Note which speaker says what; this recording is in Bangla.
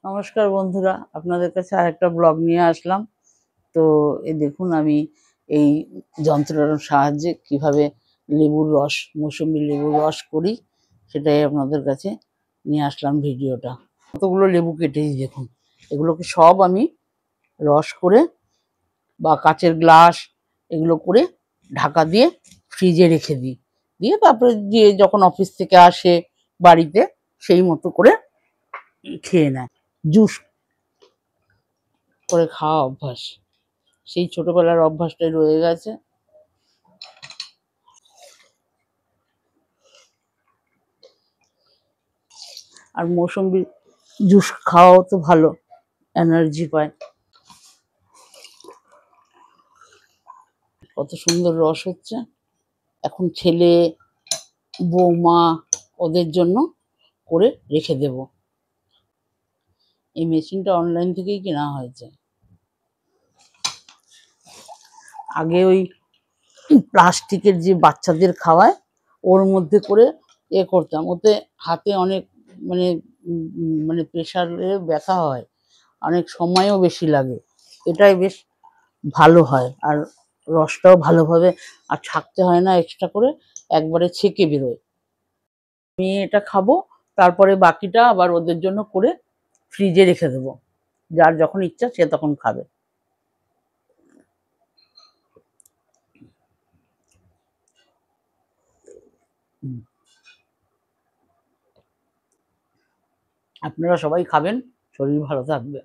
Speaker 1: নমস্কার বন্ধুরা, আপনাদের কাছে আরেকটা ব্লগ নিয়ে আসলাম। তো এই দেখুন, আমি এই যন্ত্রের সাহায্যে কিভাবে মৌসুমী লেবুর রস করি সেটাই আপনাদের কাছে নিয়ে আসলাম ভিডিওটা। কতগুলো লেবু কেটেছি দেখুন। এগুলোকে সব আমি রস করে বা কাচের গ্লাস এগুলো করে ঢাকা দিয়ে ফ্রিজে রেখে দিই। দিয়ে তারপরে যে যখন অফিস থেকে আসে বাড়িতে সেই মতো করে খেয়ে নেয়। জুস করে খাওয়া অভ্যাস, সেই ছোটবেলার অভ্যাসটাই রয়ে গেছে। আর মৌসুম্বি জুস খাওয়াও তো ভালো, এনার্জি পায়। কত সুন্দর রস হচ্ছে। এখন ছেলে বৌমা ওদের জন্য করে রেখে দেব। এই মেশিনটা অনলাইন থেকেই কেনা হয়েছে। আগে ওই প্লাস্টিকের যে বাচ্চাদের খাওয়ায় ওর মধ্যে করে করতাম, ওতে হাতে অনেক মানে মানে প্রেশারে ব্যথা হয়, অনেক সময়ও বেশি লাগে। এটাই বেশ ভালো হয়, আর রসটাও ভালোভাবে আর ছাকতে হয় না, এক্সট্রা করে একবারে ছেঁকে বেরোয়। আমি এটা খাবো, তারপরে বাকিটা আবার ওদের জন্য করে ফ্রিজে রেখে দেবো, যার যখন ইচ্ছা সে তখন খাবে। আপনারা সবাই খাবেন, শরীর ভালো থাকবে।